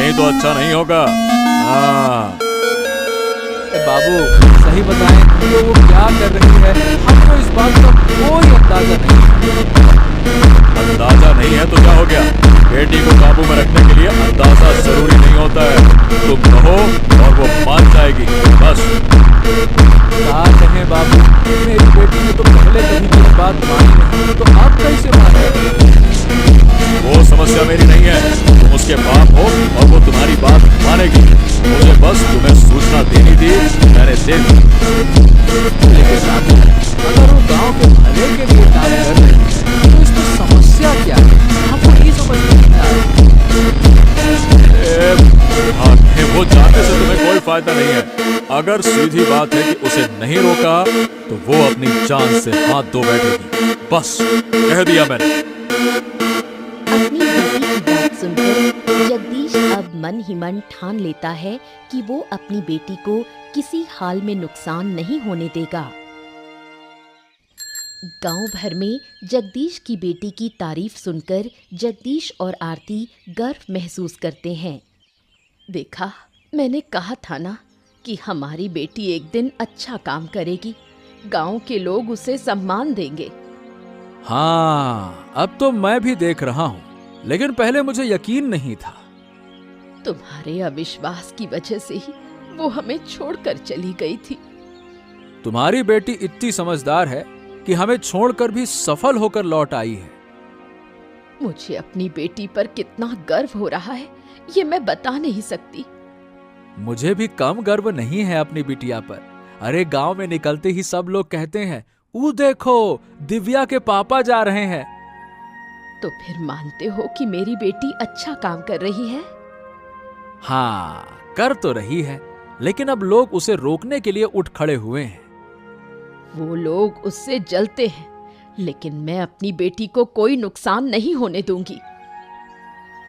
नहीं तो अच्छा नहीं होगा। हाँ। बाबू सही बताएं तो वो क्या कर रही है, हमको इस बात का कोई अंदाजा नहीं। अंदाजा नहीं है तो क्या हो गया? बेटी को काबू में रखने के लिए अंदाजा जरूरी नहीं होता है। तुम कहो और वो मान जाएगी, बस। क्या कहें बाबू, मेरी बेटी ने तो पहले कभी मेरी बात मानी नहीं, तो आप कैसे माने? वो समस्या मेरी नहीं है। तुम उसके बाप हो और वो तुम्हारी बात मानेगी। मुझे बस तुम्हें सूचना देनी थी, मैंने दे दी। लेकिन बाबू, अगर वो गांव के भले के लिए काम कर रही है तो इसमें समस्या क्या है? आपको नहीं समझ में आता है। वो जानने से तुम्हें कोई फायदा नहीं है। अगर सीधी बात है कि उसे नहीं रोका तो वो अपनी जान से हाथ धो बैठेगी। बस कह दिया मैंने। अपनी बेटी की बात सुनकर जगदीश अब मन ही मन ठान लेता है कि वो अपनी बेटी को किसी हाल में नुकसान नहीं होने देगा। गांव भर में जगदीश की बेटी की तारीफ सुनकर जगदीश और आरती गर्व महसूस करते हैं। देखा, मैंने कहा था ना कि हमारी बेटी एक दिन अच्छा काम करेगी, गांव के लोग उसे सम्मान देंगे। हाँ, अब तो मैं भी देख रहा हूँ, लेकिन पहले मुझे यकीन नहीं था। तुम्हारे अविश्वास की वजह से ही वो हमें छोड़कर चली गई थी। तुम्हारी बेटी इतनी समझदार है कि हमें छोड़कर भी सफल होकर लौट आई है। मुझे अपनी बेटी पर कितना गर्व हो रहा है, ये मैं बता नहीं सकती। मुझे भी कम गर्व नहीं है अपनी बिटिया पर। अरे गांव में निकलते ही सब लोग कहते हैं, ऊ देखो दिव्या के पापा जा रहे हैं। तो फिर मानते हो कि मेरी बेटी अच्छा काम कर रही है? हाँ, कर तो रही है, लेकिन अब लोग उसे रोकने के लिए उठ खड़े हुए हैं। वो लोग उससे जलते हैं, लेकिन मैं अपनी बेटी को कोई नुकसान नहीं होने दूंगी।